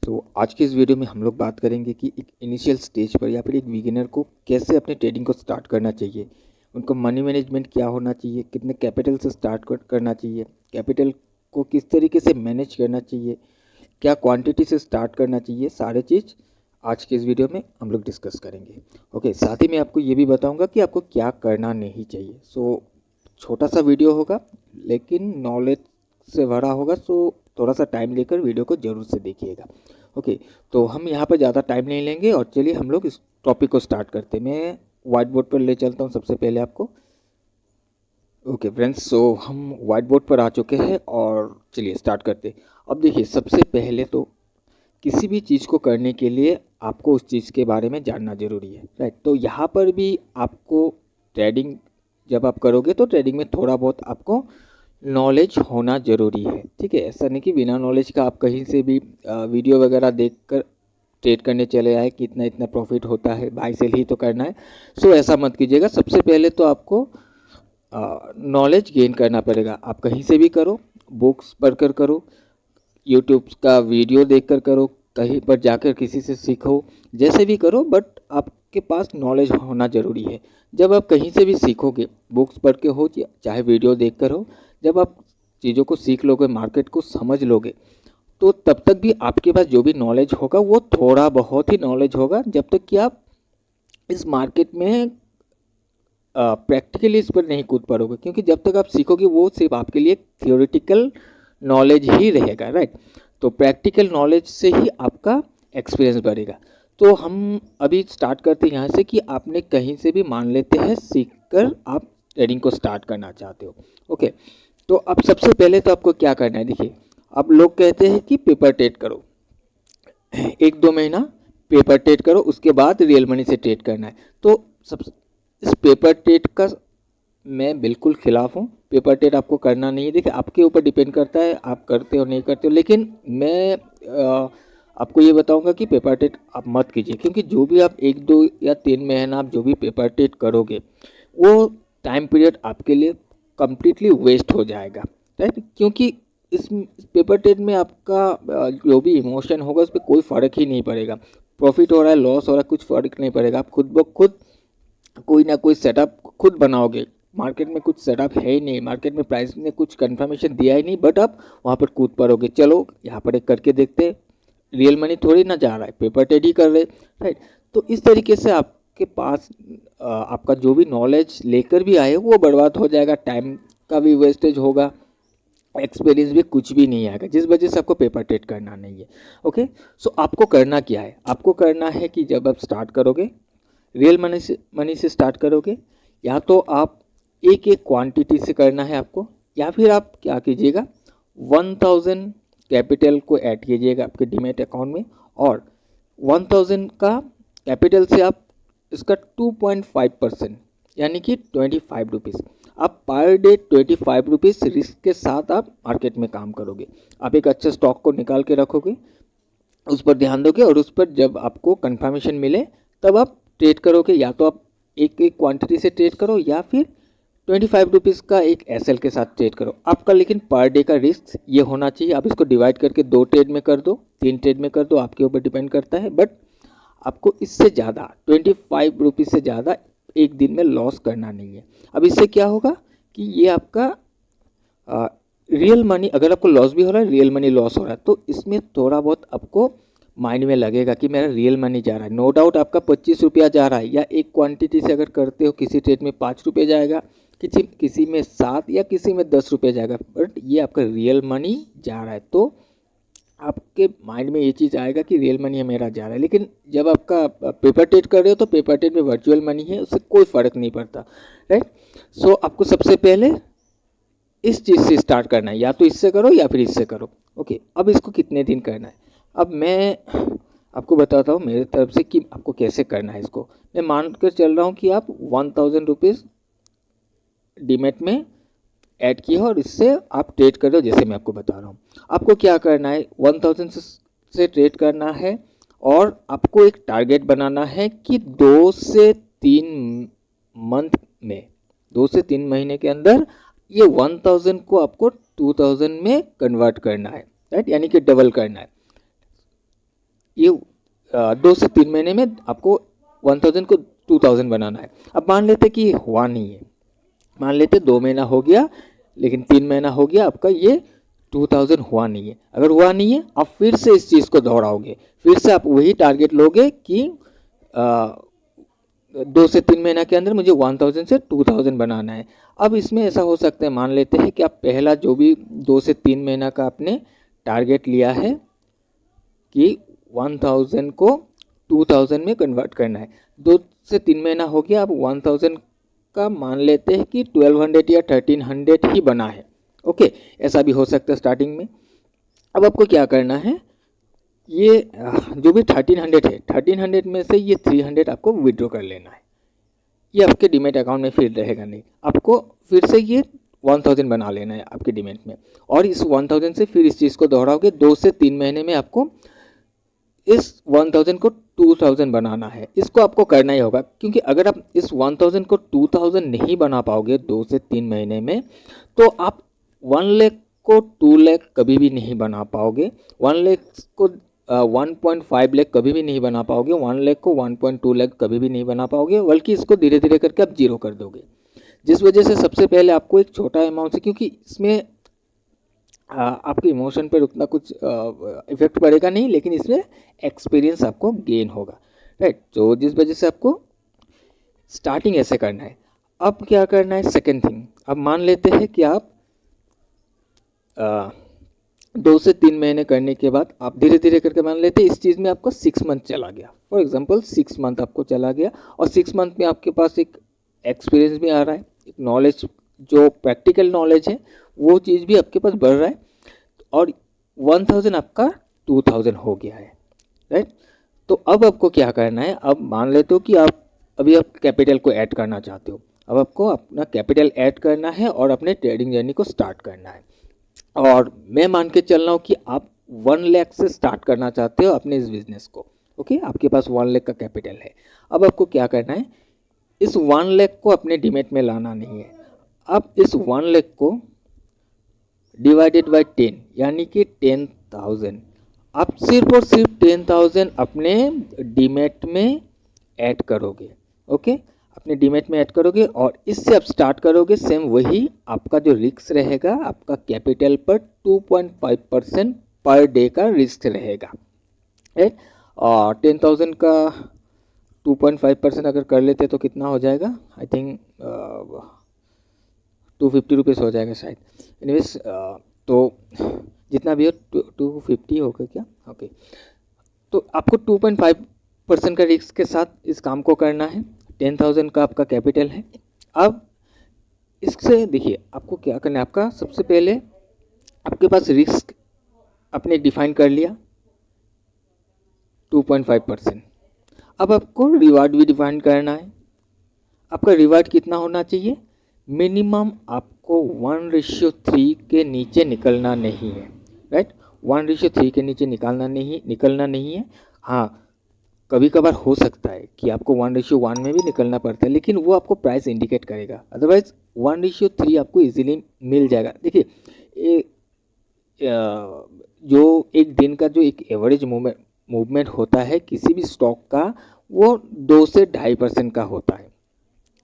तो आज की इस वीडियो में हम लोग बात करेंगे कि एक इनिशियल स्टेज पर या फिर एक बिगिनर को कैसे अपने ट्रेडिंग को स्टार्ट करना चाहिए, उनको मनी मैनेजमेंट क्या होना चाहिए, कितने कैपिटल से स्टार्ट करना चाहिए, कैपिटल को किस तरीके से मैनेज करना चाहिए, क्या क्वांटिटी से स्टार्ट करना चाहिए, सारे चीज़ आज के इस वीडियो में हम लोग डिस्कस करेंगे। ओके, साथ ही मैं आपको ये भी बताऊंगा कि आपको क्या करना नहीं चाहिए। सो छोटा सा वीडियो होगा लेकिन नॉलेज से भरा होगा, सो थोड़ा सा टाइम लेकर वीडियो को ज़रूर से देखिएगा। ओके, तो हम यहाँ पर ज़्यादा टाइम नहीं लेंगे और चलिए हम लोग इस टॉपिक को स्टार्ट करते हैं। मैं व्हाइट बोर्ड पर ले चलता हूँ सबसे पहले आपको। ओके फ्रेंड्स, सो हम व्हाइट बोर्ड पर आ चुके हैं और चलिए स्टार्ट करते हैं। अब देखिए, सबसे पहले तो किसी भी चीज़ को करने के लिए आपको उस चीज़ के बारे में जानना ज़रूरी है, राइट। तो यहाँ पर भी आपको ट्रेडिंग जब आप करोगे तो ट्रेडिंग में थोड़ा बहुत आपको नॉलेज होना ज़रूरी है, ठीक है। ऐसा नहीं कि बिना नॉलेज का आप कहीं से भी वीडियो वगैरह देखकर ट्रेड करने चले आए कि इतना इतना प्रॉफिट होता है, बाई सेल ही तो करना है। सो ऐसा मत कीजिएगा। सबसे पहले तो आपको नॉलेज गेन करना पड़ेगा। आप कहीं से भी करो, बुक्स पढ़कर करो, यूट्यूब का वीडियो देखकर करो, कहीं पर जाकर किसी से सीखो, जैसे भी करो, बट आपके पास नॉलेज होना ज़रूरी है। जब आप कहीं से भी सीखोगे, बुक्स पढ़ के हो चाहे वीडियो देखकर हो, जब आप चीज़ों को सीख लोगे, मार्केट को समझ लोगे, तो तब तक भी आपके पास जो भी नॉलेज होगा वो थोड़ा बहुत ही नॉलेज होगा, जब तक कि आप इस मार्केट में प्रैक्टिकली इस पर नहीं कूद पड़ोगे। क्योंकि जब तक आप सीखोगे वो सिर्फ आपके लिए थियोरेटिकल नॉलेज ही रहेगा, राइट। तो प्रैक्टिकल नॉलेज से ही आपका एक्सपीरियंस बढ़ेगा। तो हम अभी स्टार्ट करते हैं यहाँ से कि आपने कहीं से भी, मान लेते हैं, सीख कर आप ट्रेडिंग को स्टार्ट करना चाहते हो। ओके, तो अब सबसे पहले तो आपको क्या करना है, देखिए, अब लोग कहते हैं कि पेपर ट्रेड करो, 1-2 महीना पेपर ट्रेड करो, उसके बाद रियल मनी से ट्रेड करना है। तो सब इस पेपर ट्रेड का मैं बिल्कुल खिलाफ हूँ। पेपर ट्रेड आपको करना नहीं है। देखिए, आपके ऊपर डिपेंड करता है आप करते हो नहीं करते हो, लेकिन मैं आपको ये बताऊंगा कि पेपर ट्रेड आप मत कीजिए। क्योंकि जो भी आप 1, 2 या 3 महीना आप जो भी पेपर ट्रेड करोगे, वो टाइम पीरियड आपके लिए कम्प्लीटली वेस्ट हो जाएगा, राइट। क्योंकि इस पेपर ट्रेड में आपका जो भी इमोशन होगा उस पर कोई फ़र्क ही नहीं पड़ेगा। प्रॉफिट हो रहा है, लॉस हो रहा है, कुछ फ़र्क नहीं पड़ेगा। आप खुद ब खुद कोई ना कोई सेटअप खुद बनाओगे। मार्केट में कुछ सेटअप है ही नहीं, मार्केट में प्राइस ने कुछ कंफर्मेशन दिया ही नहीं, बट आप वहाँ पर कूद पड़ोगे। चलो यहाँ पर एक करके देखते हैं, रियल मनी थोड़ी ना जा रहा है, पेपर ट्रेड ही कर रहे, राइट। तो इस तरीके से आपके पास आपका जो भी नॉलेज लेकर भी आए वो बर्बाद हो जाएगा, टाइम का भी वेस्टेज होगा, एक्सपीरियंस भी कुछ भी नहीं आएगा, जिस वजह से आपको पेपर ट्रेड करना नहीं है। ओके, सो आपको करना क्या है, आपको करना है कि जब आप स्टार्ट करोगे, रियल मनी से स्टार्ट करोगे, या तो आप एक एक क्वांटिटी से करना है आपको, या फिर आप क्या कीजिएगा, 1000 कैपिटल को ऐड कीजिएगा आपके डीमैट अकाउंट में, और 1000 का कैपिटल से आप इसका 2.5% यानी कि 25 रुपीज़, आप पर डे 25 रुपीज़ रिस्क के साथ आप मार्केट में काम करोगे। आप एक अच्छे स्टॉक को निकाल के रखोगे, उस पर ध्यान दोगे, और उस पर जब आपको कंफर्मेशन मिले तब आप ट्रेड करोगे। या तो आप एक एक क्वांटिटी से ट्रेड करो, या फिर 25 रुपीज़ का एक एसएल के साथ ट्रेड करो आपका। लेकिन पर डे का रिस्क ये होना चाहिए। आप इसको डिवाइड करके 2 ट्रेड में कर दो, 3 ट्रेड में कर दो, आपके ऊपर डिपेंड करता है। बट आपको इससे ज़्यादा 25 रुपीज़ से ज़्यादा एक दिन में लॉस करना नहीं है। अब इससे क्या होगा कि ये आपका रियल मनी, अगर आपको लॉस भी हो रहा है, रियल मनी लॉस हो रहा है, तो इसमें थोड़ा बहुत आपको माइंड में लगेगा कि मेरा रियल मनी जा रहा है। नो डाउट आपका 25 रुपया जा रहा है, या एक क्वांटिटी से अगर करते हो किसी ट्रेड में 5 रुपये जाएगा, किसी में 7 या किसी में 10 रुपये जाएगा, बट ये आपका रियल मनी जा रहा है। तो आपके माइंड में ये चीज़ आएगा कि रियल मनी मेरा जा रहा है। लेकिन जब आपका पेपर ट्रेड कर रहे हो तो पेपर ट्रेड में वर्चुअल मनी है, उससे कोई फ़र्क नहीं पड़ता, राइट। सो आपको सबसे पहले इस चीज़ से स्टार्ट करना है, या तो इससे करो या फिर इससे करो। ओके, अब इसको कितने दिन करना है, अब मैं आपको बताता हूँ मेरे तरफ से कि आपको कैसे करना है। इसको मैं मान कर चल रहा हूँ कि आप 1000 रुपीज़ डीमेट में ऐड किए और इससे आप ट्रेड कर रहे हो, जैसे मैं आपको बता रहा हूँ। आपको क्या करना है, 1000 से ट्रेड करना है, और आपको एक टारगेट बनाना है कि 2 से 3 मंथ में, 2 से 3 महीने के अंदर ये 1000 को आपको 2000 में कन्वर्ट करना है, राइट, यानी कि डबल करना है। ये 2 से 3 महीने में आपको 1000 को 2000 बनाना है। अब मान लेते कि ये हुआ नहीं है, मान लेते 2 महीना हो गया लेकिन 3 महीना हो गया आपका ये 2000 हुआ नहीं है। अगर हुआ नहीं है आप फिर से इस चीज़ को दोहराओगे, फिर से आप वही टारगेट लोगे कि 2 से 3 महीना के अंदर मुझे 1000 से 2000 बनाना है। अब इसमें ऐसा हो सकता है, मान लेते हैं कि आप पहला जो भी 2 से 3 महीना का आपने टारगेट लिया है कि 1000 को 2000 में कन्वर्ट करना है, 2 से 3 महीना हो गया, अब 1000 का मान लेते हैं कि 1200 या 1300 ही बना है। ओके, ऐसा भी हो सकता है स्टार्टिंग में। अब आपको क्या करना है, ये जो भी 1300 है, 1300 में से ये 300 आपको विड्रॉ कर लेना है। ये आपके डीमेट अकाउंट में फिर रहेगा नहीं, आपको फिर से ये 1000 बना लेना है आपके डीमेट में, और इस 1000 से फिर इस चीज़ को दोहराओगे। 2 से 3 महीने में आपको इस 1000 को 2000 बनाना है। इसको आपको करना ही होगा, क्योंकि अगर आप इस 1000 को 2000 नहीं बना पाओगे 2 से 3 महीने में, तो आप 1 लाख को 2 लाख कभी भी नहीं बना पाओगे, 1 लाख को 1.5 लाख कभी भी नहीं बना पाओगे, 1 लाख को 1.2 लाख कभी भी नहीं बना पाओगे, बल्कि इसको धीरे धीरे करके आप जीरो कर दोगे। जिस वजह से सबसे पहले आपको एक छोटा अमाउंट से, क्योंकि इसमें आपके इमोशन पर उतना कुछ इफेक्ट पड़ेगा नहीं, लेकिन इसमें एक्सपीरियंस आपको गेन होगा, राइट। तो जिस वजह से आपको स्टार्टिंग ऐसे करना है। अब क्या करना है, सेकेंड थिंग, अब मान लेते हैं कि आप 2 से 3 महीने करने के बाद आप धीरे धीरे करके मान लेते हैं इस चीज़ में आपको 6 मंथ चला गया, फॉर एग्जांपल 6 मंथ आपको चला गया, और 6 मंथ में आपके पास एक एक्सपीरियंस भी आ रहा है, एक नॉलेज, जो प्रैक्टिकल नॉलेज है वो चीज़ भी आपके पास बढ़ रहा है, और 1000 आपका 2000 हो गया है, राइट। तो अब आपको क्या करना है, अब मान लेते हो कि आप अभी आप कैपिटल को ऐड करना चाहते हो, अब आपको अपना कैपिटल ऐड करना है और अपने ट्रेडिंग जर्नी को स्टार्ट करना है। और मैं मान के चल रहा हूँ कि आप 1 लाख से स्टार्ट करना चाहते हो अपने इस बिजनेस को। ओके, आपके पास 1 लाख का कैपिटल है। अब आपको क्या करना है, इस 1 लाख को अपने डीमेट में लाना नहीं है, आप इस 1 लाख को डिवाइडेड बाय 10 यानी कि 10,000, आप सिर्फ और सिर्फ 10,000 अपने डीमेट में ऐड करोगे। ओके, अपने डीमेट में ऐड करोगे और इससे आप स्टार्ट करोगे। सेम वही आपका जो रिस्क रहेगा, आपका कैपिटल पर 2.5% पर डे का रिस्क रहेगा, राइट। और 10,000 का 2.5% अगर कर लेते तो कितना हो जाएगा, आई थिंक 250 रुपीज़ हो जाएगा शायद। एनीवेज, तो जितना भी हो 250 होगा क्या, ओके। तो आपको 2.5% का रिस्क के साथ इस काम को करना है। 10,000 का आपका कैपिटल है। अब इससे देखिए आपको क्या करना है, आपका सबसे पहले आपके पास रिस्क आपने डिफाइन कर लिया 2.5%। अब आपको रिवार्ड भी डिफाइन करना है। आपका रिवार्ड कितना होना चाहिए, मिनिमम आपको 1:3 के नीचे निकलना नहीं है, राइट। 1:3 के नीचे निकलना नहीं है। हाँ, कभी कभार हो सकता है कि आपको 1:1 में भी निकलना पड़ता है, लेकिन वो आपको प्राइस इंडिकेट करेगा। अदरवाइज 1:3 आपको इजीली मिल जाएगा। देखिए जो एक दिन का जो एक एवरेज मूवमेंट होता है किसी भी स्टॉक का, वो 2 से 2.5% का होता है,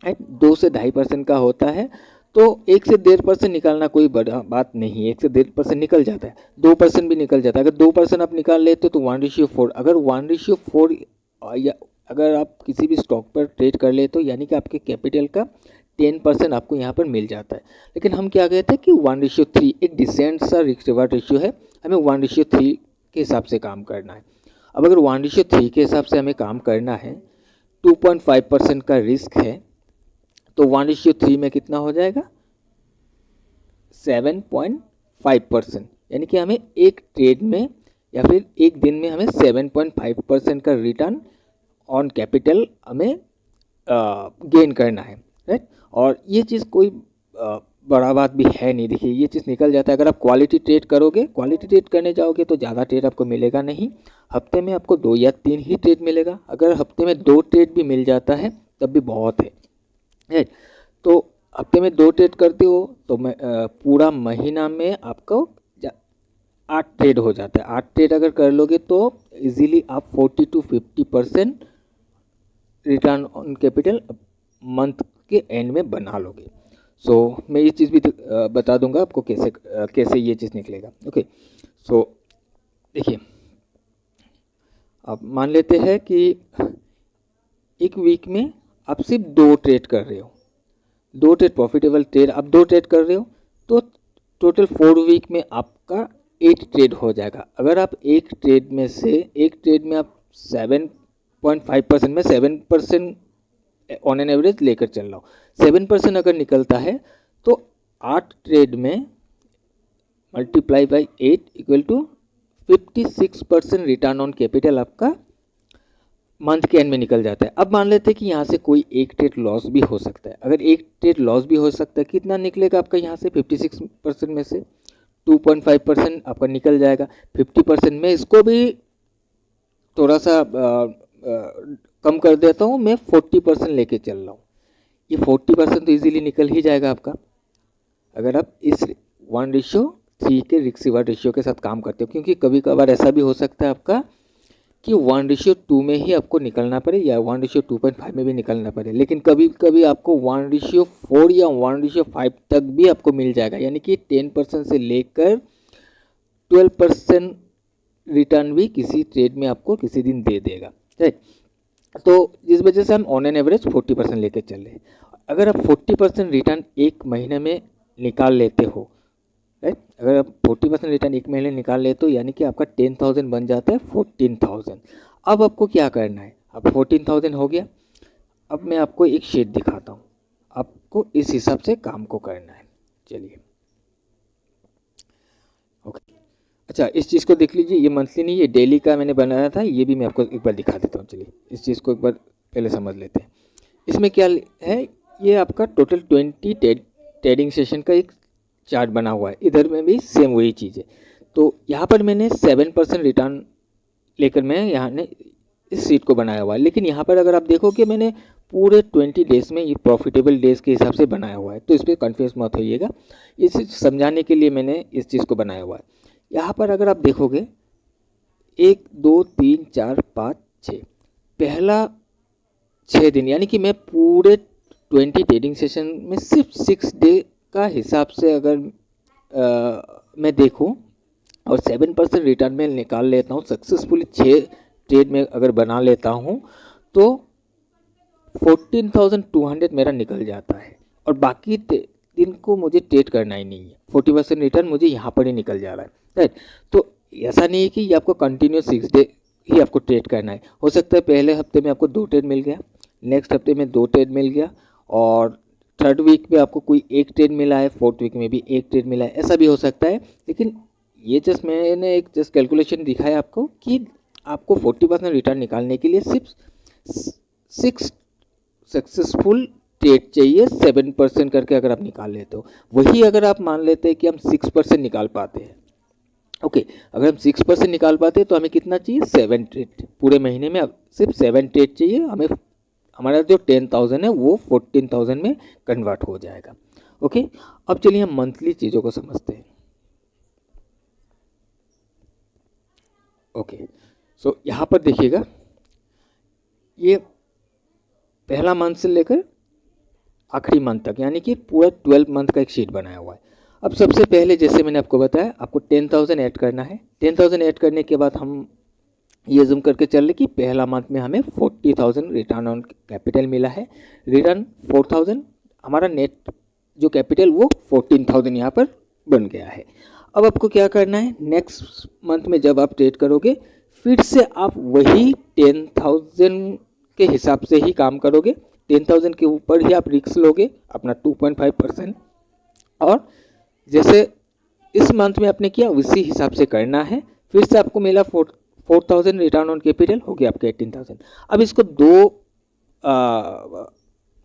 राइट। 2 से 2.5% का होता है, तो 1 से 1.5% निकालना कोई बड़ा बात नहीं है। 1 से 1.5% निकल जाता है, 2% भी निकल जाता है। अगर 2% आप निकाल लेते हो तो 1:4, अगर 1:4 या अगर आप किसी भी स्टॉक पर ट्रेड कर लेते हो, यानी कि आपके कैपिटल का 10% आपको यहाँ पर मिल जाता है। लेकिन हम क्या कहते हैं कि 1:3 एक डिसेंट सा रिस्क रिवार्ड रेशियो है, हमें 1:3 के हिसाब से काम करना है। अब अगर 1:3 के हिसाब से हमें काम करना है, 2.5% का रिस्क है, तो 1:3 में कितना हो जाएगा, 7.5%, यानी कि हमें एक ट्रेड में या फिर एक दिन में हमें 7.5% का रिटर्न ऑन कैपिटल हमें गेन करना है, राइट। और ये चीज़ कोई बड़ा बात भी है नहीं। देखिए ये चीज़ निकल जाता है। अगर आप क्वालिटी ट्रेड करोगे, क्वालिटी ट्रेड करने जाओगे तो ज़्यादा ट्रेड आपको मिलेगा नहीं, हफ्ते में आपको 2 या 3 ही ट्रेड मिलेगा। अगर हफ्ते में 2 ट्रेड भी मिल जाता है तब भी बहुत है, राइट। तो हफ्ते में 2 ट्रेड करते हो तो पूरा महीना में आपको 8 ट्रेड हो जाता है। 8 ट्रेड अगर कर लोगे तो इजीली आप 40 to 50% return on capital month के एंड में बना लोगे। मैं ये चीज़ भी बता दूंगा आपको कैसे ये चीज़ निकलेगा। ओके, देखिए, आप मान लेते हैं कि एक वीक में आप सिर्फ 2 ट्रेड कर रहे हो, 2 ट्रेड प्रॉफिटेबल ट्रेड आप 2 ट्रेड कर रहे हो, तो टोटल 4 वीक में आपका 8 ट्रेड हो जाएगा। अगर आप एक ट्रेड में आप 7.5% में 7% ऑन एन एवरेज लेकर चल रहा हूँ, 7% अगर निकलता है तो 8 ट्रेड में multiply by 8 equal to 56% return on capital आपका मंथ के एंड में निकल जाता है। अब मान लेते हैं कि यहाँ से कोई एक ट्रेड लॉस भी हो सकता है। अगर एक ट्रेड लॉस भी हो सकता है, कितना निकलेगा आपका यहाँ से 56% में से 2.5% आपका निकल जाएगा। 50% में इसको भी थोड़ा सा कम कर देता हूँ, मैं 40% लेके चल रहा हूँ। ये 40% तो इजीली निकल ही जाएगा आपका, अगर आप इस 1:3 के रिस्क रिवार्ड रेशियो के साथ काम करते हो। क्योंकि कभी कभार ऐसा भी हो सकता है आपका कि 1:2 में ही आपको निकलना पड़े या 1:2.5 में भी निकलना पड़े, लेकिन कभी कभी आपको 1:4 या 1:5 तक भी आपको मिल जाएगा, यानी कि 10% से लेकर 12% रिटर्न भी किसी ट्रेड में आपको किसी दिन दे देगा, राइट। तो इस वजह से हम ऑन एन एवरेज 40% लेके चल रहे हैं। अगर आप 40% रिटर्न एक महीने में निकाल लेते हो, राइट, अगर आप 40% रिटर्न एक महीने निकाल लेते हो, यानी कि आपका 10,000 बन जाता है 14,000। अब आपको क्या करना है, अब 14,000 हो गया। अब मैं आपको एक शीट दिखाता हूँ, आपको इस हिसाब से काम को करना है। चलिए, ओके, अच्छा, इस चीज़ को देख लीजिए, ये मंथली नहीं, ये डेली का मैंने बनाया था, ये भी मैं आपको एक बार दिखा देता हूँ। चलिए, इस चीज़ को एक बार पहले समझ लेते हैं। इसमें क्या है, ये आपका टोटल 20 ट्रेडिंग सेशन का एक चार्ट बना हुआ है। इधर में भी सेम वही चीज़ है। तो यहाँ पर मैंने 7% रिटर्न लेकर मैं यहाँ ने इस सीट को बनाया हुआ है। लेकिन यहाँ पर अगर आप देखो कि मैंने पूरे 20 डेज में ये प्रॉफिटेबल डेज के हिसाब से बनाया हुआ है, तो इस पर कन्फ्यूज मत होइएगा। इसे समझाने के लिए मैंने इस चीज़ को बनाया हुआ है। यहाँ पर अगर आप देखोगे 1 2 3 4 5 6, पहला 6 दिन, यानी कि मैं पूरे 20 ट्रेडिंग सेशन में सिर्फ 6 डे का हिसाब से अगर मैं देखूं और 7% रिटर्न में निकाल लेता हूं, सक्सेसफुली 6 ट्रेड में अगर बना लेता हूं, तो 14,200 मेरा निकल जाता है। और बाकी दिन को मुझे ट्रेड करना ही नहीं है, 40% रिटर्न मुझे यहाँ पर ही निकल जा रहा है, राइट। तो ऐसा नहीं है कि ये आपको कंटिन्यूस 6 डे ही आपको ट्रेड करना है। हो सकता है पहले हफ्ते में आपको 2 ट्रेड मिल गया, नेक्स्ट हफ्ते में 2 ट्रेड मिल गया, और थर्ड वीक में आपको कोई एक ट्रेड मिला है, फोर्थ वीक में भी एक ट्रेड मिला है, ऐसा भी हो सकता है। लेकिन ये जस्ट मैंने एक कैलकुलेशन दिखाया आपको कि आपको 40% रिटर्न निकालने के लिए सिर्फ 6 सक्सेसफुल ट्रेड चाहिए। 7% करके अगर आप निकाल लेते हो, वही अगर आप मान लेते हैं कि हम 6% निकाल पाते हैं, ओके, अगर हम 6% निकाल पाते हैं तो हमें कितना चाहिए, 7 ट्रेड। पूरे महीने में अब सिर्फ 7 ट्रेड चाहिए हमें, हमारा जो 10,000 है वो 14,000 में कन्वर्ट हो जाएगा। ओके, अब चलिए हम मंथली चीज़ों को समझते हैं। ओके, यहाँ पर देखिएगा, ये पहला मंथ से लेकर आखिरी मंथ तक, यानी कि पूरा 12 मंथ का एक शीट बनाया हुआ है। अब सबसे पहले जैसे मैंने आपको बताया, आपको 10,000 ऐड करना है। 10,000 ऐड करने के बाद हम ये जूम करके चल रहे कि पहला मंथ में हमें 40,000 रिटर्न ऑन कैपिटल मिला है। रिटर्न 4,000, हमारा नेट जो कैपिटल वो 14,000 यहाँ पर बन गया है। अब आपको क्या करना है, नेक्स्ट मंथ में जब आप ट्रेड करोगे, फिर से आप वही 10,000 के हिसाब से ही काम करोगे। 10,000 के ऊपर ही आप रिस्क लोगे अपना 2.5%, और जैसे इस मंथ में आपने किया उसी हिसाब से करना है। फिर से आपको मिला 4,000 रिटर्न ऑन कैपिटल, हो गया आपके 18,000। अब इसको 2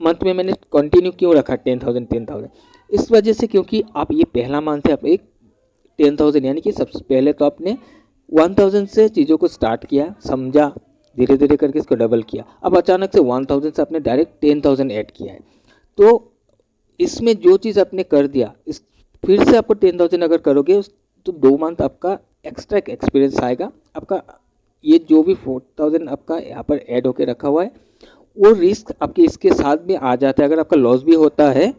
मंथ में मैंने कंटिन्यू क्यों रखा 10,000, इस वजह से क्योंकि आप ये पहला मंथ है, आप एक 10,000, यानी कि सबसे पहले तो आपने 1,000 से चीज़ों को स्टार्ट किया, समझा, धीरे धीरे करके इसको डबल किया। अब अचानक से 1,000 से आपने डायरेक्ट 10,000 ऐड किया है, तो इसमें जो चीज़ आपने कर दिया, इस फिर से आपको 10,000 अगर करोगे तो 2 मंथ आपका एक्स्ट्रा एक्सपीरियंस आएगा, आपका ये जो भी 4000 आपका यहाँ पर ऐड होके रखा हुआ है वो रिस्क आपके इसके साथ में आ जाता है। अगर आपका लॉस भी होता है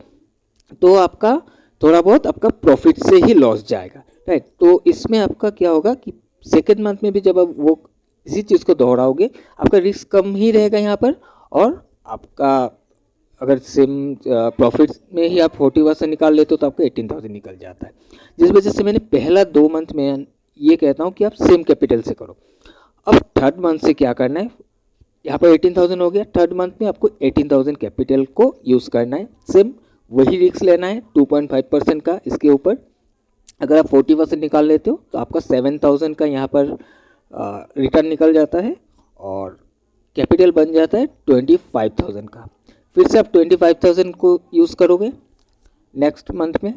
तो आपका थोड़ा बहुत आपका प्रॉफिट से ही लॉस जाएगा, राइट। तो इसमें आपका क्या होगा कि सेकेंड मंथ में भी जब आप वो इसी चीज़ को दोहराओगे आपका रिस्क कम ही रहेगा यहाँ पर, और आपका अगर सेम प्रॉफिट में ही आप 40% निकाल लेते हो तो आपका 18,000 निकल जाता है। जिस वजह से मैंने पहला 2 मंथ में ये कहता हूँ कि आप सेम कैपिटल से करो। अब थर्ड मंथ से क्या करना है, यहाँ पर 18,000 हो गया, थर्ड मंथ में आपको 18,000 कैपिटल को यूज़ करना है। सेम वही रिस्क लेना है 2.5% का इसके ऊपर। अगर आप 40% निकाल लेते हो तो आपका 7,000 का यहाँ पर रिटर्न निकल जाता है और कैपिटल बन जाता है 25,000 का। फिर से आप 25,000 को यूज़ करोगे नेक्स्ट मंथ में।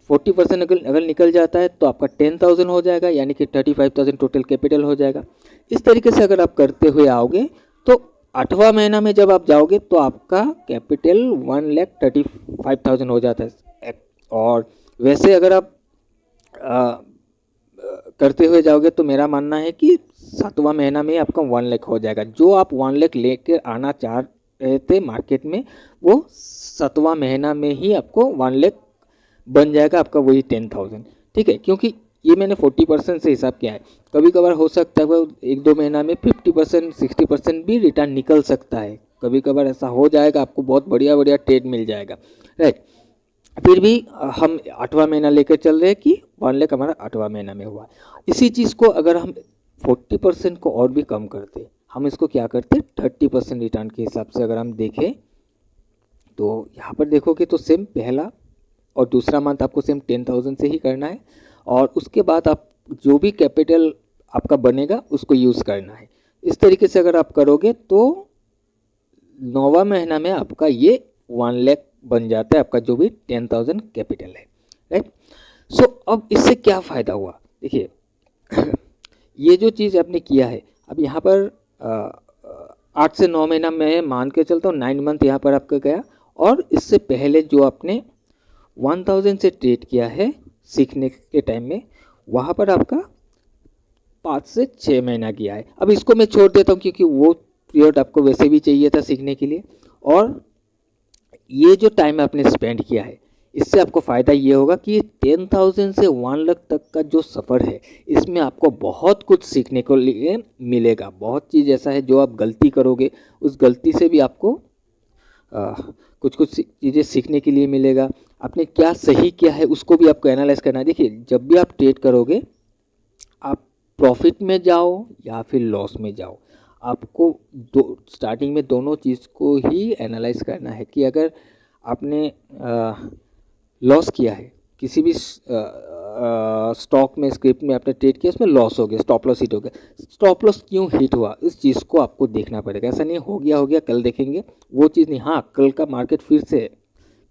40% अगर निकल जाता है तो आपका 10,000 हो जाएगा, यानी कि 35,000 टोटल कैपिटल हो जाएगा। इस तरीके से अगर आप करते हुए आओगे तो 8वां महीना में जब आप जाओगे तो आपका कैपिटल 1,35,000 हो जाता है। और वैसे अगर आप करते हुए जाओगे तो मेरा मानना है कि 7वां महीना में आपका 1 लाख हो जाएगा। जो आप 1 लाख लेकर आना चाह रहे थे मार्केट में वो 7वां महीना में ही आपको 1 लाख बन जाएगा, आपका वही 10,000, ठीक है। क्योंकि ये मैंने 40% से हिसाब किया है। कभी कभार हो सकता है 1-2 महीना में 50% 60% भी रिटर्न निकल सकता है, कभी कभार ऐसा हो जाएगा, आपको बहुत बढ़िया बढ़िया ट्रेड मिल जाएगा, राइट। फिर भी हम 8वां महीना लेकर चल रहे हैं कि 1 लाख हमारा 8वां महीना में हुआ। इसी चीज़ को अगर हम 40% को और भी कम करते, हम इसको क्या करते 30% रिटर्न के हिसाब से अगर हम देखें तो यहाँ पर देखोगे तो सेम पहला और दूसरा मंथ आपको सेम 10,000 से ही करना है, और उसके बाद आप जो भी कैपिटल आपका बनेगा उसको यूज़ करना है। इस तरीके से अगर आप करोगे तो 9वां महीना में आपका ये 1 लाख बन जाता है, आपका जो भी 10,000 कैपिटल है, राइट। सो अब इससे क्या फ़ायदा हुआ, देखिए ये जो चीज़ आपने किया है, अब यहाँ पर 8 से 9 महीना मैं मान के चलता हूँ, 9 मंथ यहाँ पर आपका गया। और इससे पहले जो आपने 1000 से ट्रेड किया है सीखने के टाइम में, वहाँ पर आपका 5 से 6 महीना गया है। अब इसको मैं छोड़ देता हूँ क्योंकि वो पीरियड आपको वैसे भी चाहिए था सीखने के लिए, और ये जो टाइम आपने स्पेंड किया है इससे आपको फ़ायदा ये होगा कि 10,000 से 1 लाख तक का जो सफ़र है इसमें आपको बहुत कुछ सीखने को लिए मिलेगा। बहुत चीज़ ऐसा है जो आप गलती करोगे उस गलती से भी आपको कुछ कुछ चीज़ें सीखने के लिए मिलेगा। आपने क्या सही किया है उसको भी आपको एनालाइज करना है। देखिए जब भी आप ट्रेड करोगे आप प्रॉफिट में जाओ या फिर लॉस में जाओ, आपको स्टार्टिंग में दोनों चीज़ को ही एनालाइज करना है कि अगर आपने लॉस किया है किसी भी स्टॉक में स्क्रिप्ट में आपने ट्रेड किया, उसमें लॉस हो गया, स्टॉप लॉस हिट हो गया, स्टॉप लॉस क्यों हिट हुआ इस चीज़ को आपको देखना पड़ेगा। ऐसा नहीं हो गया कल देखेंगे वो चीज़ नहीं, हाँ कल का मार्केट फिर से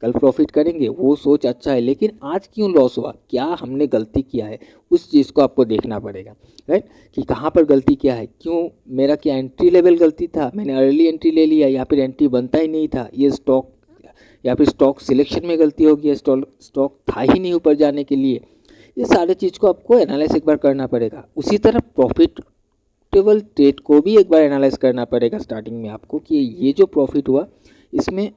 कल प्रॉफिट करेंगे वो सोच अच्छा है, लेकिन आज क्यों लॉस हुआ, क्या हमने गलती किया है उस चीज़ को आपको देखना पड़ेगा, राइट। कि कहाँ पर गलती किया है, क्यों मेरा क्या एंट्री लेवल गलती था, मैंने अर्ली एंट्री ले लिया या फिर एंट्री बनता ही नहीं था, ये स्टॉक या फिर स्टॉक सिलेक्शन में गलती हो गई, स्टॉक था ही नहीं ऊपर जाने के लिए। ये सारे चीज़ को आपको एनालाइज एक बार करना पड़ेगा। उसी तरह प्रॉफिटेबल ट्रेड को भी एक बार एनालाइज करना पड़ेगा स्टार्टिंग में आपको कि ये जो प्रॉफिट हुआ इसमें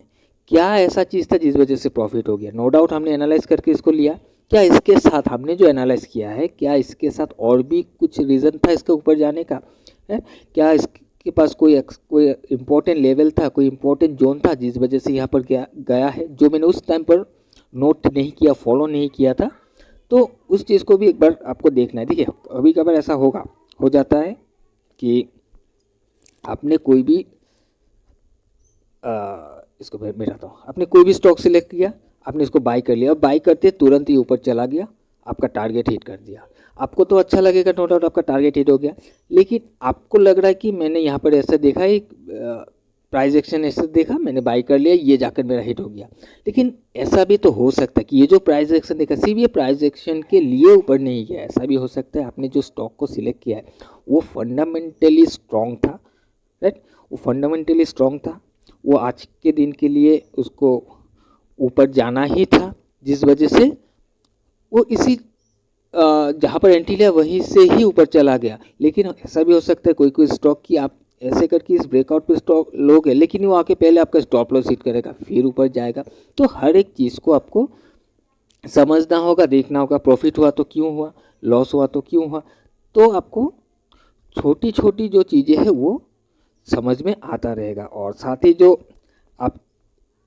क्या ऐसा चीज़ था जिस वजह से प्रॉफिट हो गया। नो डाउट हमने एनालाइज करके इसको लिया, क्या इसके साथ हमने जो एनालाइज किया है क्या इसके साथ और भी कुछ रीज़न था इसके ऊपर जाने का है, क्या इसके पास कोई इम्पोर्टेंट लेवल था, कोई इम्पोर्टेंट जोन था जिस वजह से यहाँ पर गया है जो मैंने उस टाइम पर नोट नहीं किया, फॉलो नहीं किया था। तो उस चीज़ को भी एक बार आपको देखना है। देखिए कभी कभार ऐसा हो जाता है कि आपने कोई भी इसको मिटाता हूँ, आपने कोई भी स्टॉक सिलेक्ट किया, आपने इसको बाई कर लिया और बाई करते तुरंत ही ऊपर चला गया, आपका टारगेट हिट कर दिया। आपको तो अच्छा लगेगा, नो डाउट आपका टारगेट हिट हो गया, लेकिन आपको लग रहा है कि मैंने यहाँ पर ऐसा देखा एक प्राइस एक्शन ऐसे देखा, मैंने बाई कर लिया, ये जाकर मेरा हिट हो गया। लेकिन ऐसा भी तो हो सकता है कि ये जो प्राइस एक्शन देखा सिर्फ ये प्राइस एक्शन के लिए ऊपर नहीं गया, ऐसा भी हो सकता है आपने जो स्टॉक को सिलेक्ट किया है वो फंडामेंटली स्ट्रॉन्ग था, राइट। वो फंडामेंटली स्ट्रॉन्ग था, वो आज के दिन के लिए उसको ऊपर जाना ही था, जिस वजह से वो इसी जहाँ पर एंट्री लिया वहीं से ही ऊपर चला गया। लेकिन ऐसा भी हो सकता है कोई कोई स्टॉक की आप ऐसे करके इस ब्रेकआउट पे स्टॉक लोगे, लेकिन वो आके पहले आपका स्टॉप लॉस हिट करेगा, फिर ऊपर जाएगा। तो हर एक चीज़ को आपको समझना होगा, देखना होगा, प्रॉफिट हुआ तो क्यों हुआ, लॉस हुआ तो क्यों हुआ। तो आपको छोटी छोटी जो चीज़ें हैं वो समझ में आता रहेगा। और साथ ही जो आप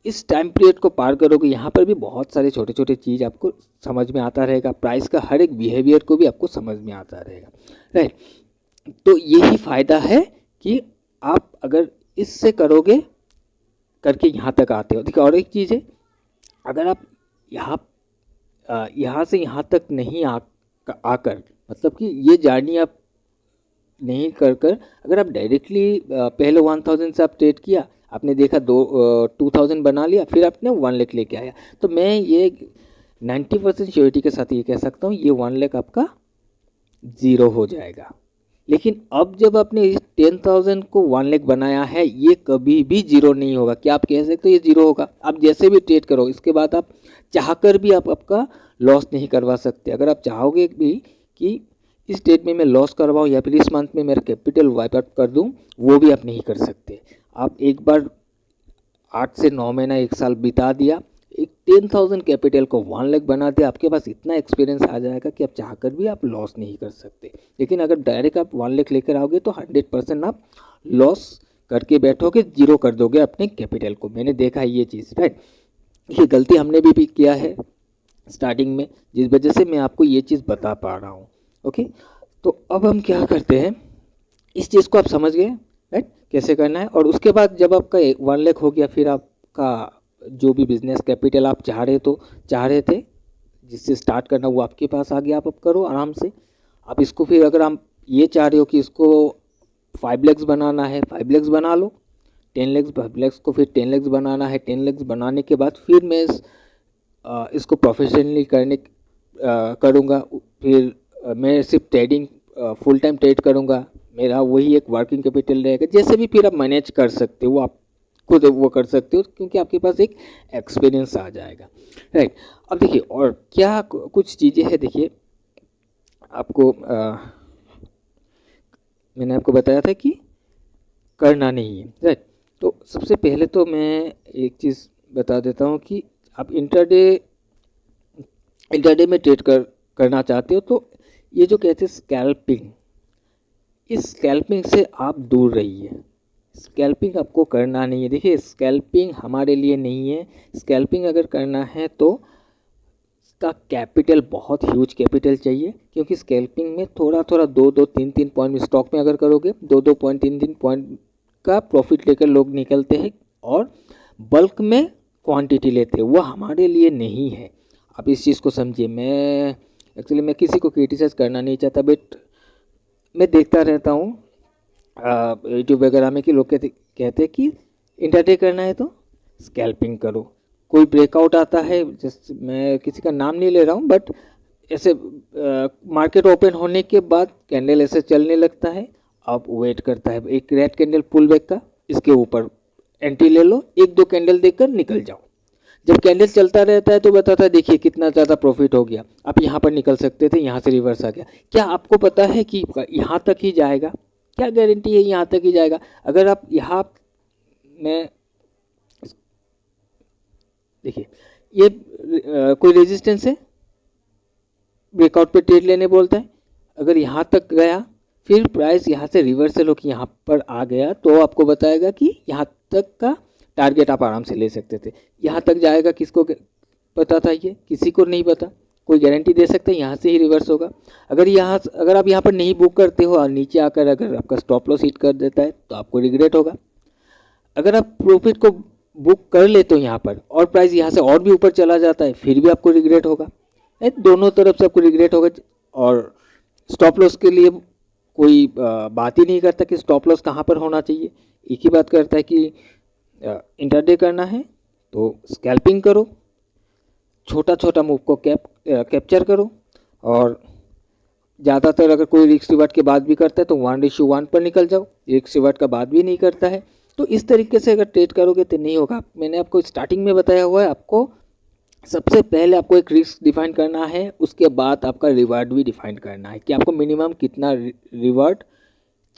इस टाइम पीरियड को पार करोगे, यहाँ पर भी बहुत सारे छोटे छोटे चीज़ आपको समझ में आता रहेगा। प्राइस का हर एक बिहेवियर को भी आपको समझ में आता रहेगा, राइट। तो यही फ़ायदा है कि आप अगर इससे करोगे, करके यहाँ तक आते हो। देखिए और एक चीज़ है, अगर आप यहाँ से यहाँ तक नहीं आकर, मतलब कि ये जर्नी आप नहीं कर कर, अगर आप डायरेक्टली पहले 1000 से आप ट्रेड किया, आपने देखा 2000 बना लिया, फिर आपने 1 लाख लेके आया, तो मैं ये 90% श्योरिटी के साथ ये कह सकता हूँ ये 1 लाख आपका ज़ीरो हो जाएगा। लेकिन अब जब आपने इस 10,000 को 1 लाख बनाया है, ये कभी भी जीरो नहीं होगा। क्या आप कह सकते हो ये जीरो होगा? आप जैसे भी ट्रेड करो, इसके बाद आप चाहकर भी आप आपका लॉस नहीं करवा सकते। अगर आप चाहोगे भी कि इस डेट में मैं लॉस करवाऊँ या फिर इस मंथ में मेरा कैपिटल वाइप आउट कर दूँ, वो भी आप नहीं कर सकते। आप एक बार 8 से 9 महीना 1 साल बिता दिया, एक 10,000 कैपिटल को 1 लाख बना दिया, आपके पास इतना एक्सपीरियंस आ जाएगा कि आप चाहकर भी आप लॉस नहीं कर सकते। लेकिन अगर डायरेक्ट आप 1 लाख लेकर आओगे तो 100% आप लॉस करके बैठोगे, जीरो कर दोगे अपने कैपिटल को। मैंने देखा है ये चीज़, राइट। ये गलती हमने भी किया है स्टार्टिंग में, जिस वजह से मैं आपको ये चीज़ बता पा रहा हूँ। ओके, तो अब हम क्या करते हैं, इस चीज़ को आप समझ गए, राइट, कैसे करना है। और उसके बाद जब आपका 1 लाख हो गया, फिर आपका जो भी बिजनेस कैपिटल आप चाह रहे थे जिससे स्टार्ट करना, वो आपके पास आ गया। आप अब करो आराम से। आप इसको फिर अगर आप ये चाह रहे हो कि इसको 5 लाख बनाना है, 5 लाख बना लो। 10 लाख 5 लाख को फिर 10 लाख बनाना है। 10 लाख बनाने के बाद फिर मैं इसको प्रोफेशनली करूँगा। फिर मैं सिर्फ ट्रेडिंग फुल टाइम ट्रेड करूँगा, मेरा वही एक वर्किंग कैपिटल रहेगा। जैसे भी फिर आप मैनेज कर सकते हो, आप खुद वो कर सकते हो, क्योंकि आपके पास एक एक्सपीरियंस आ जाएगा, राइट। अब देखिए और क्या कुछ चीज़ें हैं। देखिए आपको मैंने आपको बताया था कि करना नहीं है, राइट। तो सबसे पहले तो मैं एक चीज़ बता देता हूँ कि आप इंटरडे में ट्रेड करना चाहते हो, तो ये जो कहते हैं स्कैल्पिंग, इस स्कैल्पिंग से आप दूर रहिए। स्कैल्पिंग आपको करना नहीं है। देखिए स्कैल्पिंग हमारे लिए नहीं है। स्कैल्पिंग अगर करना है तो इसका कैपिटल बहुत ह्यूज कैपिटल चाहिए, क्योंकि स्कैल्पिंग में थोड़ा थोड़ा 2-2, 3-3 पॉइंट में स्टॉक में अगर करोगे 2-2 पॉइंट 3-3 पॉइंट का प्रॉफिट लेकर लोग निकलते हैं और बल्क में क्वांटिटी लेते हैं, वो हमारे लिए नहीं है। आप इस चीज़ को समझिए। मैं किसी को क्रिटिसाइज करना नहीं चाहता, बट मैं देखता रहता हूँ यूट्यूब वगैरह में कि लोग कहते हैं कि इंटरडे करना है तो स्कैल्पिंग करो। कोई ब्रेकआउट आता है, जैसे मैं किसी का नाम नहीं ले रहा हूँ, बट ऐसे मार्केट ओपन होने के बाद कैंडल ऐसे चलने लगता है, आप वेट करता है एक रेड कैंडल पुल बैक का, इसके ऊपर एंट्री ले लो, 1-2 कैंडल देखकर निकल जाओ। जब कैंडल चलता रहता है तो बताता है देखिए कितना ज़्यादा प्रॉफिट हो गया, आप यहाँ पर निकल सकते थे, यहाँ से रिवर्स आ गया। क्या आपको पता है कि यहाँ तक ही जाएगा? क्या गारंटी है यहाँ तक ही जाएगा? अगर आप यहाँ में देखिए ये कोई रेजिस्टेंस है, ब्रेकआउट पे ट्रेड लेने बोलता है। अगर यहाँ तक गया, फिर प्राइस यहाँ से रिवर्सल होकर यहाँ पर आ गया, तो आपको बताएगा कि यहाँ तक का टारगेट आप आराम से ले सकते थे। यहाँ तक जाएगा किसको पता था? ये किसी को नहीं पता। कोई गारंटी दे सकता है यहाँ से ही रिवर्स होगा? अगर आप यहाँ पर नहीं बुक करते हो और नीचे आकर अगर आपका स्टॉप लॉस हिट कर देता है तो आपको रिग्रेट होगा। अगर आप प्रॉफिट को बुक कर लेते हो यहाँ पर और प्राइस यहाँ से और भी ऊपर चला जाता है, फिर भी आपको रिग्रेट होगा। दोनों तरफ से आपको रिग्रेट होगा। और स्टॉप लॉस के लिए कोई बात ही नहीं करता कि स्टॉप लॉस कहाँ पर होना चाहिए। एक ही बात करता है कि इंटरडे करना है तो स्कैल्पिंग करो, छोटा छोटा मूव को कैप्चर करो। और ज़्यादातर अगर कोई रिस्क रिवार्ड के बाद भी करता है तो 1:1 पर निकल जाओ, रिस्क रिवार्ड का बाद भी नहीं करता है तो इस तरीके से अगर ट्रेड करोगे तो नहीं होगा। मैंने आपको स्टार्टिंग में बताया हुआ है, आपको सबसे पहले आपको एक रिस्क डिफाइन करना है, उसके बाद आपका रिवार्ड भी डिफाइन करना है कि आपको मिनिमम कितना रिवार्ड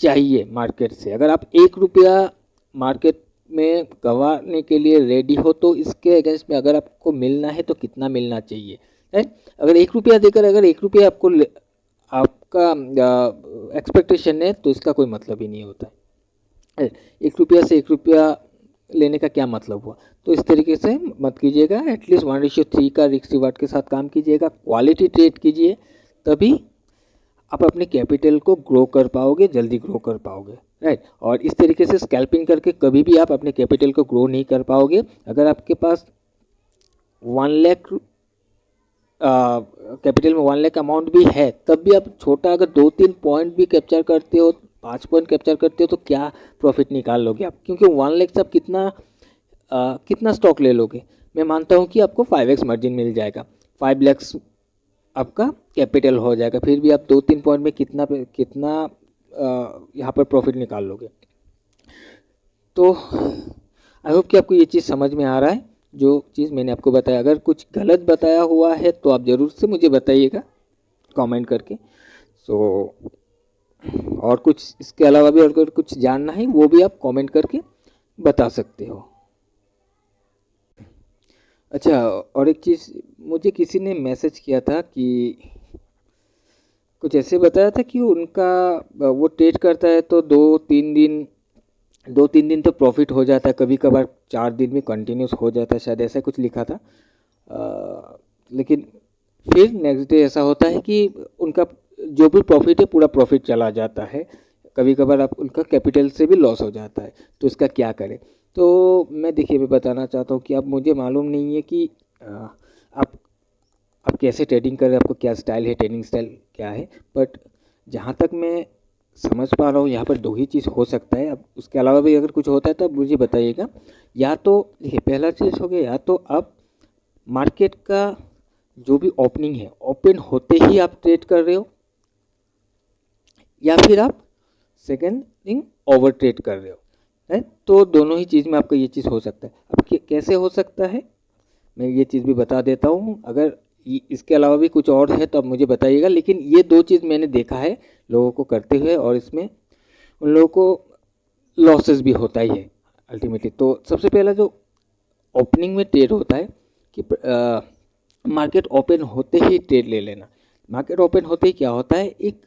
चाहिए मार्केट से। अगर आप 1 रुपया मार्केट में गंवाने के लिए रेडी हो तो इसके अगेंस्ट में अगर आपको मिलना है तो कितना मिलना चाहिए, राइट। अगर 1 रुपया देकर अगर 1 रुपया आपको आपका एक्सपेक्टेशन है तो इसका कोई मतलब ही नहीं होता है। 1 रुपया से 1 रुपया लेने का क्या मतलब हुआ। तो इस तरीके से मत कीजिएगा, एटलीस्ट 1:3 का रिस्क रिवार्ड के साथ काम कीजिएगा, क्वालिटी ट्रेड कीजिए, तभी आप अपने कैपिटल को ग्रो कर पाओगे, जल्दी ग्रो कर पाओगे, राइट। और इस तरीके से स्कैल्पिंग करके कभी भी आप अपने कैपिटल को ग्रो नहीं कर पाओगे। अगर आपके पास 1 लाख कैपिटल में 1 लाख अमाउंट भी है तब भी आप छोटा अगर 2-3 पॉइंट भी कैप्चर करते हो, 5 पॉइंट कैप्चर करते हो तो क्या प्रॉफिट निकाल लोगे आप, क्योंकि 1 लाख से आप कितना स्टॉक ले लोगे। मैं मानता हूँ कि आपको 5x मार्जिन मिल जाएगा, 5 लाख आपका कैपिटल हो जाएगा, फिर भी आप 2-3 पॉइंट में कितना यहाँ पर प्रॉफिट निकाल लोगे। तो आई होप कि आपको ये चीज़ समझ में आ रहा है, जो चीज़ मैंने आपको बताया। अगर कुछ गलत बताया हुआ है तो आप ज़रूर से मुझे बताइएगा कमेंट करके। और कुछ इसके अलावा भी अगर कुछ जानना है वो भी आप कमेंट करके बता सकते हो। अच्छा, और एक चीज़, मुझे किसी ने मैसेज किया था कि कुछ ऐसे बताया था कि उनका वो ट्रेड करता है तो 2-3 दिन तो प्रॉफिट हो जाता है, कभी कभार 4 दिन में कंटिन्यूस हो जाता है, शायद ऐसा कुछ लिखा था। लेकिन फिर नेक्स्ट डे ऐसा होता है कि उनका जो भी प्रॉफिट है पूरा प्रॉफिट चला जाता है, कभी कभार आप उनका कैपिटल से भी लॉस हो जाता है। तो इसका क्या करें। तो मैं देखिए मैं बताना चाहता हूँ कि अब मुझे मालूम नहीं है कि आप कैसे ट्रेडिंग कर रहे हैं, आपको क्या स्टाइल है, ट्रेडिंग स्टाइल क्या है, बट जहाँ तक मैं समझ पा रहा हूँ यहाँ पर 2 ही चीज़ हो सकता है। अब उसके अलावा भी अगर कुछ होता है तो आप मुझे बताइएगा। या तो देखिए पहला चीज़ हो गया, या तो आप मार्केट का जो भी ओपनिंग है ओपन होते ही आप ट्रेड कर रहे हो, या फिर आप सेकेंड थिंग ओवर ट्रेड कर रहे हो, है। तो दोनों ही चीज़ में आपका ये चीज़ हो सकता है। अब कैसे हो सकता है मैं ये चीज़ भी बता देता हूँ। अगर इसके अलावा भी कुछ और है तो आप मुझे बताइएगा, लेकिन ये 2 चीज़ मैंने देखा है लोगों को करते हुए, और इसमें उन लोगों को लॉसेस भी होता ही है अल्टीमेटली। तो सबसे पहला जो ओपनिंग में ट्रेड होता है कि मार्केट ओपन होते ही ट्रेड ले लेना। मार्केट ओपन होते ही क्या होता है, एक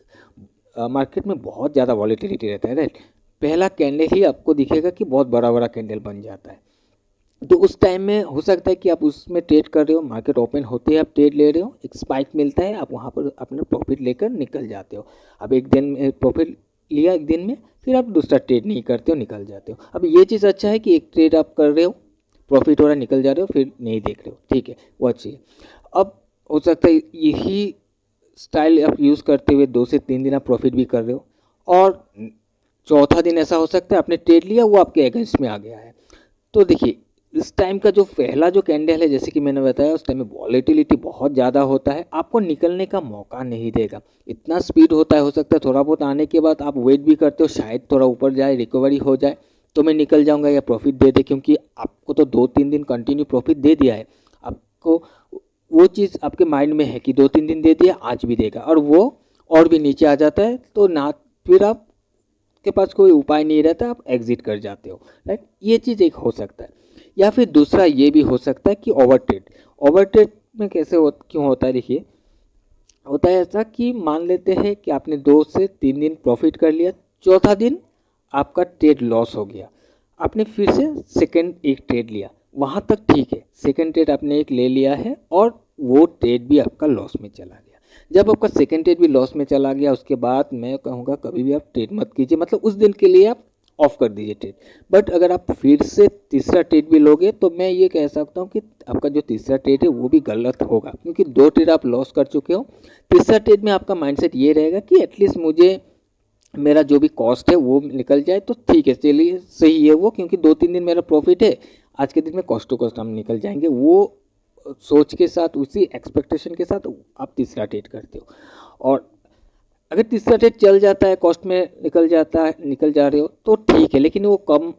मार्केट में बहुत ज़्यादा वॉलेटिलिटी रहता है, राइट। पहला कैंडल ही आपको दिखेगा कि बहुत बड़ा बड़ा कैंडल बन जाता है। तो उस टाइम में हो सकता है कि आप उसमें ट्रेड कर रहे हो, मार्केट ओपन होते ही आप ट्रेड ले रहे हो, एक स्पाइक मिलता है, आप वहाँ पर अपना प्रॉफिट लेकर निकल जाते हो। अब एक दिन में प्रॉफिट लिया एक दिन में, फिर आप दूसरा ट्रेड नहीं करते हो, निकल जाते हो। अब ये चीज़ अच्छा है कि एक ट्रेड आप कर रहे हो, प्रॉफिट हो रहा है, निकल जा रहे हो, फिर नहीं देख रहे हो, ठीक है, वो अच्छी है। अब हो सकता है यही स्टाइल आप यूज़ करते हुए 2 से 3 दिन आप प्रॉफिट भी कर रहे हो, और चौथा दिन ऐसा हो सकता है आपने ट्रेड लिया वो आपके अगेंस्ट में आ गया है। तो देखिए इस टाइम का जो पहला जो कैंडल है, जैसे कि मैंने बताया, उस टाइम में वॉलेटिलिटी बहुत ज़्यादा होता है, आपको निकलने का मौका नहीं देगा, इतना स्पीड होता है। हो सकता है थोड़ा बहुत आने के बाद आप वेट भी करते हो, शायद थोड़ा ऊपर जाए, रिकवरी हो जाए तो मैं निकल जाऊंगा या प्रॉफिट दे दे, क्योंकि आपको तो 2-3 दिन कंटिन्यू प्रॉफिट दे दिया है। आपको वो चीज़ आपके माइंड में है कि 2-3 दिन दे दिया, आज भी देगा, और वो और भी नीचे आ जाता है, तो ना फिर आप के पास कोई उपाय नहीं रहता, आप एग्जिट कर जाते हो, राइट। ये चीज़ एक हो सकता है। या फिर दूसरा ये भी हो सकता है कि ओवर ट्रेड में क्यों होता है, देखिए होता है ऐसा कि मान लेते हैं कि आपने 2 से 3 दिन प्रॉफिट कर लिया, चौथा दिन आपका ट्रेड लॉस हो गया, आपने फिर से सेकंड एक ट्रेड लिया, वहाँ तक ठीक है, सेकंड ट्रेड आपने एक ले लिया है और वो ट्रेड भी आपका लॉस में चला गया। जब आपका सेकंड ट्रेड भी लॉस में चला गया, उसके बाद मैं कहूँगा कभी भी आप ट्रेड मत कीजिए, मतलब उस दिन के लिए आप ऑफ कर दीजिए ट्रेड। बट अगर आप फिर से तीसरा ट्रेड भी लोगे तो मैं ये कह सकता हूँ कि आपका जो तीसरा ट्रेड है वो भी गलत होगा, क्योंकि 2 ट्रेड आप लॉस कर चुके हो। तीसरा ट्रेड में आपका माइंडसेट ये रहेगा कि एटलीस्ट मुझे मेरा जो भी कॉस्ट है वो निकल जाए तो ठीक है, चलिए सही है वो, क्योंकि 2-3 दिन मेरा प्रॉफिट है, आज के दिन में कॉस्ट टू कॉस्ट हम निकल जाएंगे, वो सोच के साथ, उसी एक्सपेक्टेशन के साथ आप तीसरा ट्रेड करते हो। और अगर तीसरा ट्रेड चल जाता है, कॉस्ट में निकल जा रहे हो तो ठीक है, लेकिन वो कम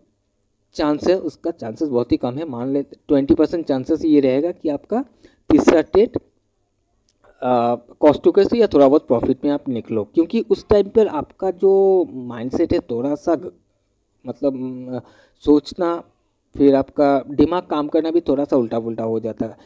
चांस है, उसका चांसेस बहुत ही कम है। मान लेते 20% चांसेस ये रहेगा कि आपका तीसरा ट्रेड कॉस्ट टू कॉस्ट या थोड़ा बहुत प्रॉफिट में आप निकलो, क्योंकि उस टाइम पर आपका जो माइंडसेट है थोड़ा सा मतलब सोचना, फिर आपका दिमाग काम करना भी थोड़ा सा उल्टा पुल्टा हो जाता है,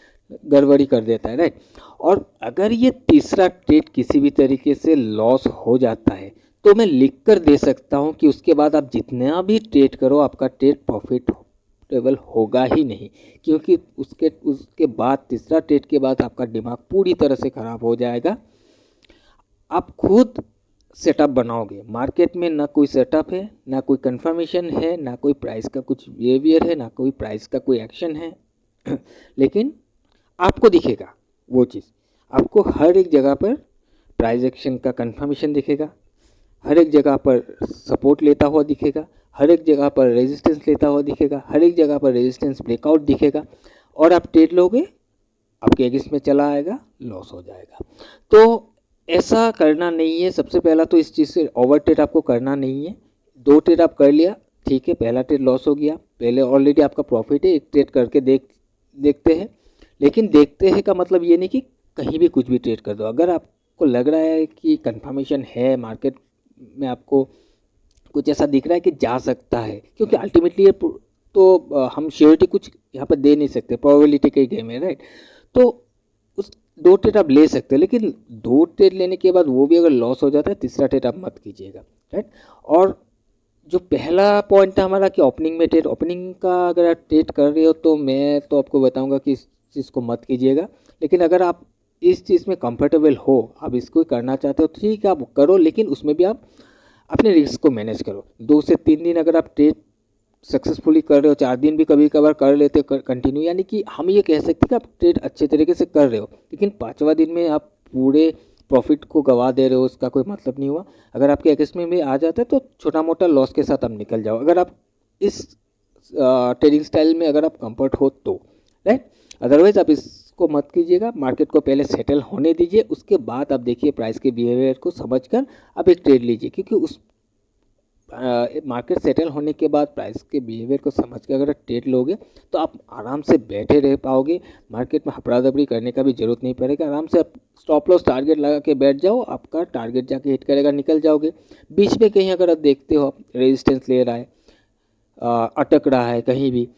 गड़बड़ी कर देता है, राइट। और अगर ये तीसरा ट्रेड किसी भी तरीके से लॉस हो जाता है तो मैं लिख कर दे सकता हूँ कि उसके बाद आप जितना भी ट्रेड करो आपका ट्रेड प्रॉफिटेबल होगा ही नहीं, क्योंकि उसके उसके बाद तीसरा ट्रेड के बाद आपका दिमाग पूरी तरह से ख़राब हो जाएगा। आप खुद सेटअप बनाओगे, मार्केट में ना कोई सेटअप है, ना कोई कंफर्मेशन है, ना कोई प्राइस का कुछ बिहेवियर है, ना कोई प्राइस का कोई एक्शन है लेकिन आपको दिखेगा वो चीज़, आपको हर एक जगह पर प्राइस एक्शन का कंफर्मेशन दिखेगा, हर एक जगह पर सपोर्ट लेता हुआ दिखेगा, हर एक जगह पर रेजिस्टेंस लेता हुआ दिखेगा, हर एक जगह पर रेजिस्टेंस ब्रेकआउट दिखेगा, और आप ट्रेड लोगे, आपके अगेंस्ट में चला आएगा, लॉस हो जाएगा। तो ऐसा करना नहीं है। सबसे पहला तो इस चीज़ से ओवर ट्रेड आपको करना नहीं है। 2 ट्रेड आप कर लिया, ठीक है, पहला ट्रेड लॉस हो गया, पहले ऑलरेडी आपका प्रॉफिट है, एक ट्रेड करके देखते हैं। लेकिन देखते हैं का मतलब ये नहीं कि कहीं भी कुछ भी ट्रेड कर दो। अगर आपको लग रहा है कि कंफर्मेशन है मार्केट में, आपको कुछ ऐसा दिख रहा है कि जा सकता है, क्योंकि अल्टीमेटली तो हम श्योरिटी कुछ यहाँ पर दे नहीं सकते, प्रोबेबिलिटी का ही गेम है, राइट। तो उस 2 ट्रेड आप ले सकते हैं, लेकिन 2 ट्रेड लेने के बाद वो भी अगर लॉस हो जाता है, तीसरा ट्रेड आप मत कीजिएगा, राइट। और जो पहला पॉइंट था हमारा कि ओपनिंग में ट्रेड, ओपनिंग का अगर आप ट्रेड कर रहे हो तो मैं तो आपको बताऊंगा कि इस चीज़ को मत कीजिएगा। लेकिन अगर आप इस चीज़ में कंफर्टेबल हो, आप इसको करना चाहते हो, ठीक है आप करो, लेकिन उसमें भी आप अपने रिस्क को मैनेज करो। 2 से 3 दिन अगर आप ट्रेड सक्सेसफुली कर रहे हो, 4 दिन भी कभी कभार कर लेते हो कंटिन्यू, यानी कि हम ये कह सकते हैं कि आप ट्रेड अच्छे तरीके से कर रहे हो, लेकिन 5वां दिन में आप पूरे प्रॉफिट को गवा दे रहे हो, उसका कोई मतलब नहीं हुआ। अगर आपके अगेंस्ट में भी आ जाता है तो छोटा मोटा लॉस के साथ आप निकल जाओ, अगर आप इस ट्रेडिंग स्टाइल में अगर आप कंफर्ट हो तो, राइट। अदरवाइज आप इसको मत कीजिएगा। मार्केट को पहले सेटल होने दीजिए, उसके बाद आप देखिए प्राइस के बिहेवियर को समझकर आप एक ट्रेड लीजिए, क्योंकि उस मार्केट सेटल होने के बाद प्राइस के बिहेवियर को समझ के अगर ट्रेड लोगे तो आप आराम से बैठे रह पाओगे। मार्केट में हपड़ा दबड़ी करने का भी जरूरत नहीं पड़ेगा, आराम से आप स्टॉप लॉस टारगेट लगा के बैठ जाओ, आपका टारगेट जाके हिट करेगा, निकल जाओगे। बीच में कहीं अगर आप देखते हो रेजिस्टेंस ले रहा है, अटक रहा है कहीं भी,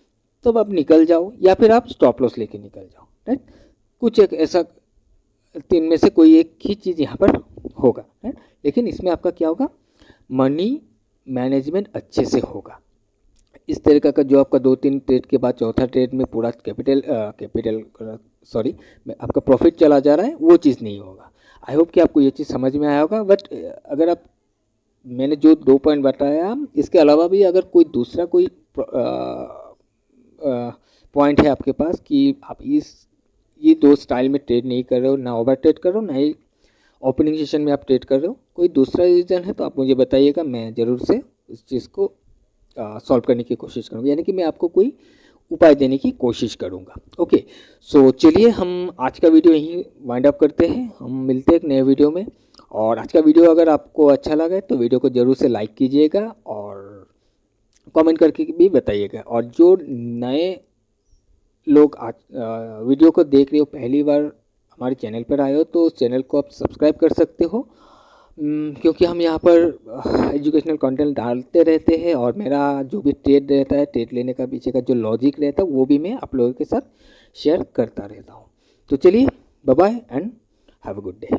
तो आप निकल जाओ, या फिर आप स्टॉप लॉस लेके निकल जाओ, राइट। कुछ एक ऐसा 3 में से कोई एक ही चीज़ यहाँ पर होगा, राइट। लेकिन इसमें आपका क्या होगा, मनी मैनेजमेंट अच्छे से होगा। इस तरीका का जो आपका 2-3 ट्रेड के बाद चौथा ट्रेड में पूरा आपका प्रॉफिट चला जा रहा है, वो चीज़ नहीं होगा। आई होप कि आपको ये चीज़ समझ में आया होगा। बट अगर आप, मैंने जो 2 पॉइंट बताया, इसके अलावा भी अगर कोई दूसरा कोई पॉइंट है आपके पास कि आप ये 2 स्टाइल में ट्रेड नहीं कर रहे हो, ना ओवर ट्रेड कर रहे हो, ना ही ओपनिंग सेशन में आप ट्रेड कर रहे हो, कोई दूसरा रीज़न है तो आप मुझे बताइएगा, मैं ज़रूर से उस चीज़ को सॉल्व करने की कोशिश करूँगा, यानी कि मैं आपको कोई उपाय देने की कोशिश करूँगा। ओके, सो चलिए हम आज का वीडियो यहीं वाइंड अप करते हैं, हम मिलते हैं एक नए वीडियो में। और आज का वीडियो अगर आपको अच्छा लगा तो वीडियो को ज़रूर से लाइक कीजिएगा और कमेंट करके भी बताइएगा। और जो नए लोग आज वीडियो को देख रहे हो, पहली बार हमारे चैनल पर आए हो, तो उस चैनल को आप सब्सक्राइब कर सकते हो, क्योंकि हम यहाँ पर एजुकेशनल कंटेंट डालते रहते हैं, और मेरा जो भी ट्रेड रहता है, ट्रेड लेने का पीछे का जो लॉजिक रहता है, वो भी मैं आप लोगों के साथ शेयर करता रहता हूँ। तो चलिए, bye bye and have a good day.